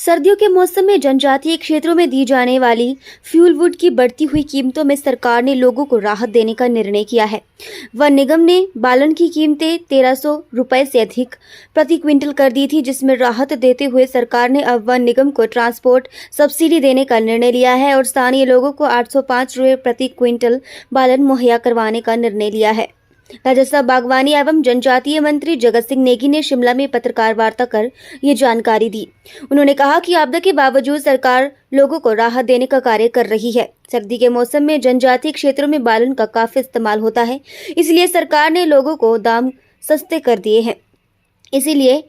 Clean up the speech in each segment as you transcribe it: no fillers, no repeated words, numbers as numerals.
सर्दियों के मौसम में जनजातीय क्षेत्रों में दी जाने वाली फ्यूलवुड की बढ़ती हुई कीमतों में सरकार ने लोगों को राहत देने का निर्णय किया है। वन निगम ने बालन की कीमतें 1300 रुपए से अधिक प्रति क्विंटल कर दी थी, जिसमें राहत देते हुए सरकार ने अब वन निगम को ट्रांसपोर्ट सब्सिडी देने का निर्णय लिया है और स्थानीय लोगों को 805 रुपए प्रति क्विंटल बालन मुहैया करवाने का निर्णय लिया है। राजस्व, बागवानी एवं जनजातीय मंत्री जगत सिंह नेगी ने शिमला में पत्रकार वार्ता कर ये जानकारी दी। उन्होंने कहा कि आपदा के बावजूद सरकार लोगों को राहत देने का कार्य कर रही है। सर्दी के मौसम में जनजातीय क्षेत्रों में बालन का काफी इस्तेमाल होता है, इसलिए सरकार ने लोगों को दाम सस्ते कर दिए हैं। इसीलिए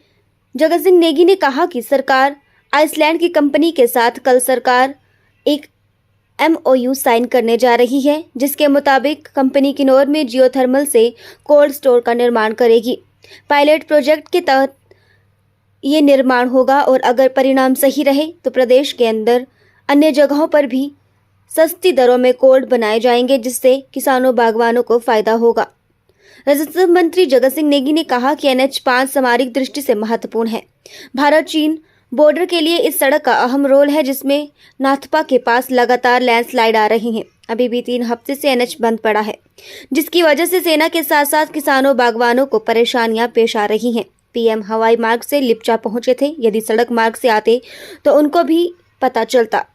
जगत सिंह नेगी ने कहा कि सरकार आइसलैंड की कंपनी के साथ कल सरकार एक MOU साइन करने जा रही है, जिसके मुताबिक कंपनी किन्नौर में जियोथर्मल से कोल्ड स्टोर का निर्माण करेगी। पायलट प्रोजेक्ट के तहत ये निर्माण होगा और अगर परिणाम सही रहे तो प्रदेश के अंदर अन्य जगहों पर भी सस्ती दरों में कोल्ड बनाए जाएंगे, जिससे किसानों बागवानों को फायदा होगा। राजस्व मंत्री जगत सिंह नेगी ने कहा कि NH5 सामरिक दृष्टि से महत्वपूर्ण है। भारत चीन बॉर्डर के लिए इस सड़क का अहम रोल है, जिसमें नाथपा के पास लगातार लैंडस्लाइड आ रही हैं। अभी भी 3 हफ्ते से NH बंद पड़ा है, जिसकी वजह से सेना के साथ साथ किसानों बागवानों को परेशानियां पेश आ रही हैं। PM हवाई मार्ग से लिप्चा पहुंचे थे, यदि सड़क मार्ग से आते तो उनको भी पता चलता।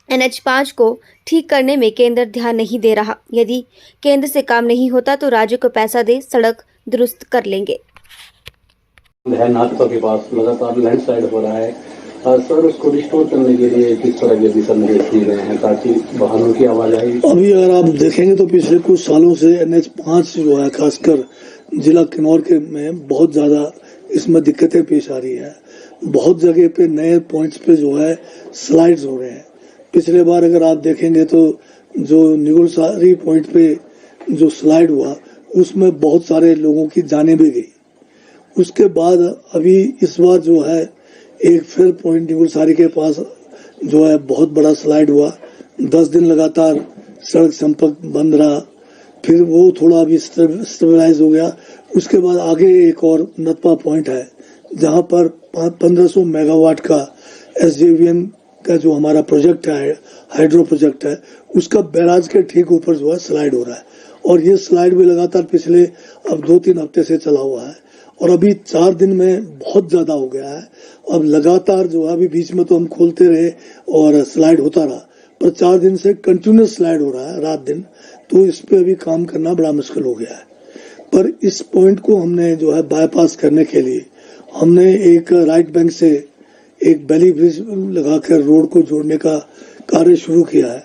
NH5 को ठीक करने में केंद्र ध्यान नहीं दे रहा। यदि केंद्र से काम नहीं होता तो राज्य को पैसा दे सड़क दुरुस्त कर लेंगे। नाथपा के पास लगातार लैंडस्लाइड हो रहा है सर, उसको रिस्टोर करने के लिए किस तरह के दिशा निर्देश दिए गए हैं ताकि वाहनों की आवाजाही। अभी अगर आप देखेंगे तो पिछले कुछ सालों से NH5 जो है खासकर जिला किन्नौर के में बहुत ज्यादा इसमें दिक्कतें पेश आ रही है। बहुत जगह पे नए पॉइंट्स पे जो है स्लाइड्स हो रहे हैं। पिछले बार अगर आप देखेंगे तो जो निगुलसारी पॉइंट पे जो स्लाइड हुआ उसमें बहुत सारे लोगों की जानें भी गई। उसके बाद अभी इस बार जो है एक फिर पॉइंट निगुलसारी के पास जो है बहुत बड़ा स्लाइड हुआ। 10 दिन लगातार सड़क संपर्क बंद रहा, फिर वो थोड़ा अभी स्टेबलाइज हो गया। उसके बाद आगे एक और नतपा पॉइंट है जहां पर 1500 मेगावाट का SJVN का जो हमारा प्रोजेक्ट है, हाइड्रो प्रोजेक्ट है, उसका बैराज के ठीक ऊपर जो है स्लाइड हो रहा है। और ये स्लाइड भी लगातार पिछले अब 2-3 हफ्ते से चला हुआ है और अभी 4 दिन में बहुत ज्यादा हो गया है। अब लगातार जो है अभी बीच में तो हम खोलते रहे और स्लाइड होता रहा, पर 4 दिन से कंटिन्यूस स्लाइड हो रहा है रात दिन, तो इस पे अभी काम करना बड़ा मुश्किल हो गया है। पर इस पॉइंट को हमने जो है बाईपास करने के लिए हमने एक राइट बैंक से एक बैली ब्रिज लगाकर रोड को जोड़ने का कार्य शुरू किया है।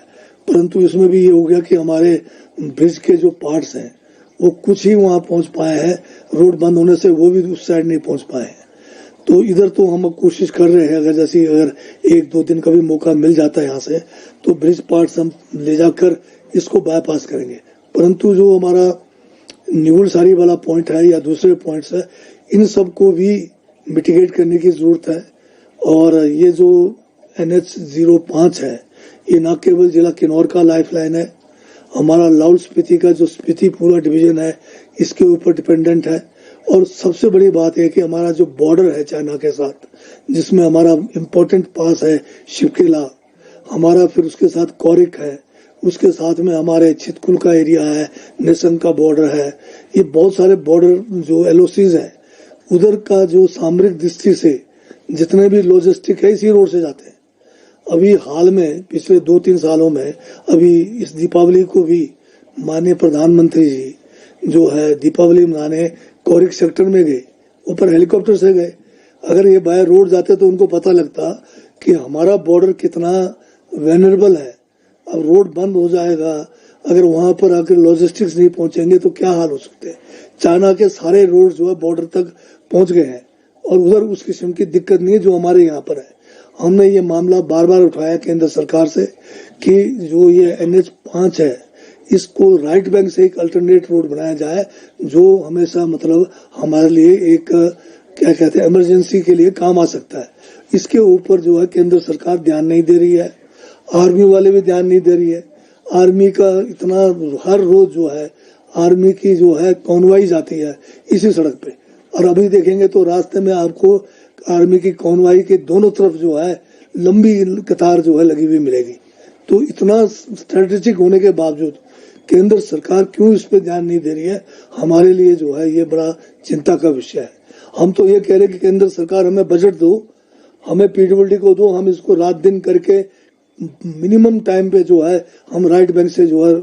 परंतु इसमें भी ये हो गया कि हमारे ब्रिज के जो पार्ट्स हैं वो कुछ ही वहां पहुंच पाए हैं, रोड बंद होने से वो भी उस साइड नहीं पहुंच पाए हैं। तो इधर तो हम कोशिश कर रहे हैं, अगर 1-2 दिन का भी मौका मिल जाता है यहाँ से तो ब्रिज पार्ट्स हम ले जाकर इसको बाईपास करेंगे। परंतु जो हमारा निगुलसारी वाला पॉइंट है या दूसरे पॉइंट्स है, इन सबको भी मिटिगेट करने की जरूरत है। और ये जो NH05 है ये न केवल जिला किन्नौर का लाइफलाइन है, हमारा लाहौल स्पीति का जो स्पीति पूरा डिवीजन है इसके ऊपर डिपेंडेंट है। और सबसे बड़ी बात है कि हमारा जो बॉर्डर है चाइना के साथ, जिसमें हमारा इम्पोर्टेंट पास है शिवकेला, हमारा फिर उसके साथ कोरिक है, उसके साथ में हमारे चितकुल का एरिया है, नेसन का बॉर्डर है। ये बहुत सारे बॉर्डर जो LOCs है, उधर का जो सामरिक दृष्टि से जितने भी लॉजिस्टिक है इसी रोड से जाते हैं। अभी हाल में पिछले 2-3 सालों में अभी इस दीपावली को भी माननीय प्रधानमंत्री जी जो है दीपावली मनाने कोरिक सेक्टर में गए, ऊपर हेलीकॉप्टर से गए। अगर ये बाय रोड जाते तो उनको पता लगता कि हमारा बॉर्डर कितना वेनरेबल है। अब रोड बंद हो जाएगा, अगर वहां पर आकर लॉजिस्टिक्स नहीं पहुंचेंगे तो क्या हाल हो सकते हैं। चाइना के सारे रोड जो है बॉर्डर तक पहुंच गए हैं और उधर उस किस्म की दिक्कत नहीं है जो हमारे यहाँ पर है। हमने ये मामला बार बार उठाया केंद्र सरकार से कि जो ये NH5 है इसको राइट बैंक से एक अल्टरनेट रोड बनाया जाए, जो हमेशा मतलब हमारे लिए एक क्या कहते हैं इमरजेंसी के लिए काम आ सकता है। इसके ऊपर जो है केंद्र सरकार ध्यान नहीं दे रही है, आर्मी वाले भी ध्यान नहीं दे रही है। आर्मी का इतना हर रोज जो है आर्मी की जो है कॉन्वॉय जाती है इसी सड़क पे, और अभी देखेंगे तो रास्ते में आपको आर्मी की कॉन्वॉय के दोनों तरफ जो है लंबी कतार जो है लगी हुई मिलेगी। तो इतना स्ट्रेटेजिक होने के बावजूद केंद्र सरकार क्यों इस पे ध्यान नहीं दे रही है, हमारे लिए जो है ये बड़ा चिंता का विषय है। हम तो ये कह रहे हैं कि केंद्र सरकार हमें बजट दो, हमें पीडब्ल्यूडी को दो, हम इसको रात दिन करके मिनिमम टाइम पे जो है हम राइट बैंक से जो है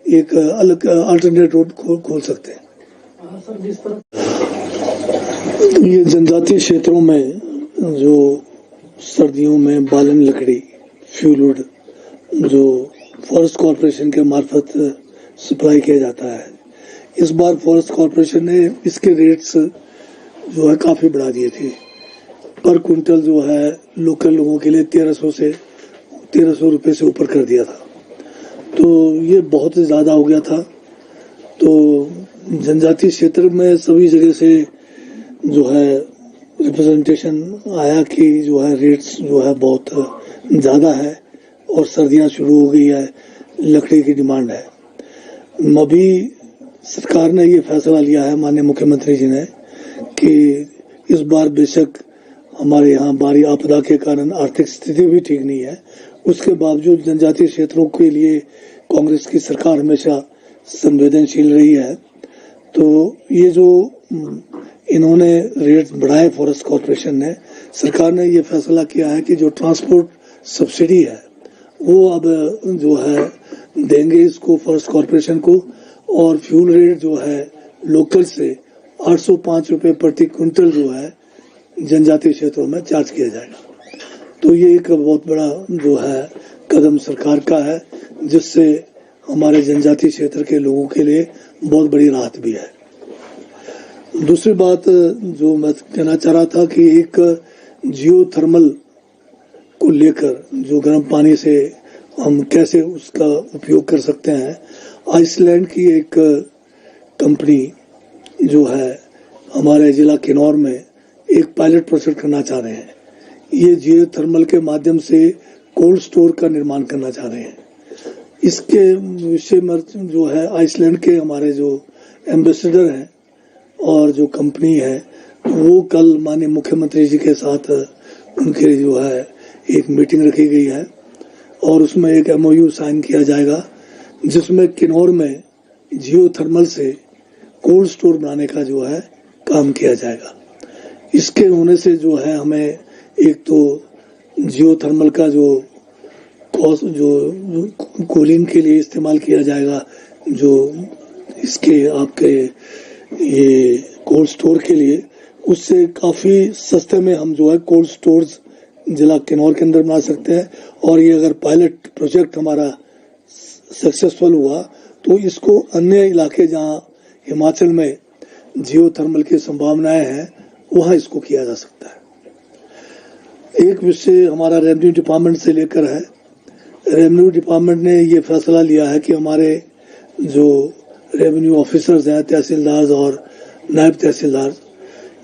एक अलग अल्टरनेट रोड खोल सकते हैं। सर, जिस तरह ये जनजातीय क्षेत्रों में जो सर्दियों में बालन लकड़ी फ्यूलवुड जो फॉरेस्ट कॉर्पोरेशन के मार्फत सप्लाई किया जाता है, इस बार फॉरेस्ट कॉर्पोरेशन ने इसके रेट्स जो है काफ़ी बढ़ा दिए थे। पर क्विंटल जो है लोकल लोगों के लिए 1300 रुपये से ऊपर कर दिया था। तो ये बहुत ज़्यादा हो गया था। तो जनजातीय क्षेत्र में सभी जगह से जो है रिप्रेजेंटेशन आया कि जो है रेट्स जो है बहुत ज़्यादा है और सर्दियां शुरू हो गई है, लकड़ी की डिमांड है। अभी सरकार ने ये फैसला लिया है, माननीय मुख्यमंत्री जी ने, कि इस बार बेशक हमारे यहाँ भारी आपदा के कारण आर्थिक स्थिति भी ठीक नहीं है, उसके बावजूद जनजातीय क्षेत्रों के लिए कांग्रेस की सरकार हमेशा संवेदनशील रही है। तो ये जो इन्होंने रेट बढ़ाए फॉरेस्ट कॉर्पोरेशन ने, सरकार ने ये फैसला किया है कि जो ट्रांसपोर्ट सब्सिडी है वो अब जो है देंगे इसको फॉरेस्ट कॉर्पोरेशन को, और फ्यूल रेट जो है लोकल से 805 रुपये प्रति क्विंटल जो है जनजातीय क्षेत्रों में चार्ज किया जाएगा। तो ये एक बहुत बड़ा जो है कदम सरकार का है, जिससे हमारे जनजातीय क्षेत्र के लोगों के लिए बहुत बड़ी राहत भी है। दूसरी बात जो मैं कहना चाह रहा था कि एक जियोथर्मल को लेकर जो गर्म पानी से हम कैसे उसका उपयोग कर सकते हैं, आइसलैंड की एक कंपनी जो है हमारे जिला किन्नौर में एक पायलट प्रोजेक्ट करना चाह रहे हैं। ये जियोथर्मल के माध्यम से कोल्ड स्टोर का निर्माण करना चाह रहे हैं। इसके विषय में जो है आइसलैंड के हमारे जो एम्बेसडर हैं और जो कंपनी है, वो कल माननीय मुख्यमंत्री जी के साथ उनके जो है एक मीटिंग रखी गई है और उसमें एक MOU साइन किया जाएगा, जिसमें किन्नौर में जियोथर्मल से कोल्ड स्टोर बनाने का जो है काम किया जाएगा। इसके होने से जो है हमें एक तो जियोथर्मल का जो कूलिंग के लिए इस्तेमाल किया जाएगा, जो इसके आपके ये कोल्ड स्टोर के लिए, उससे काफ़ी सस्ते में हम जो है कोल्ड स्टोर्स जिला किन्नौर के अंदर बना सकते हैं। और ये अगर पायलट प्रोजेक्ट हमारा सक्सेसफुल हुआ तो इसको अन्य इलाके जहाँ हिमाचल में जियोथर्मल की संभावनाएं हैं वहाँ इसको किया जा सकता है। एक विषय हमारा रेवेन्यू डिपार्टमेंट से लेकर है। रेवेन्यू डिपार्टमेंट ने ये फैसला लिया है कि हमारे जो रेवेन्यू ऑफिसर्स हैं, तहसीलदार और नायब तहसीलदार,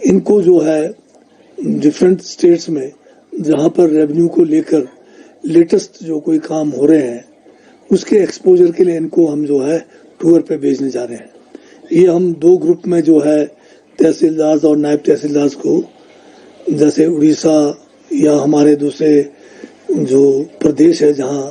इनको जो है डिफरेंट स्टेट्स में जहाँ पर रेवेन्यू को लेकर लेटेस्ट जो कोई काम हो रहे हैं उसके एक्सपोजर के लिए इनको हम जो है टूर पे भेजने जा रहे हैं। ये हम 2 ग्रुप में जो है तहसीलदार और नायब तहसीलदार को, जैसे उड़ीसा या हमारे दूसरे जो प्रदेश है जहाँ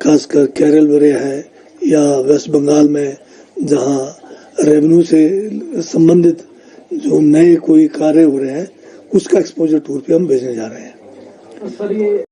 खासकर केरल वगैरह है, या वेस्ट बंगाल में जहाँ रेवेन्यू से संबंधित जो नए कोई कार्य हो रहे हैं उसका एक्सपोजर टूर पे हम भेजने जा रहे हैं। सर, ये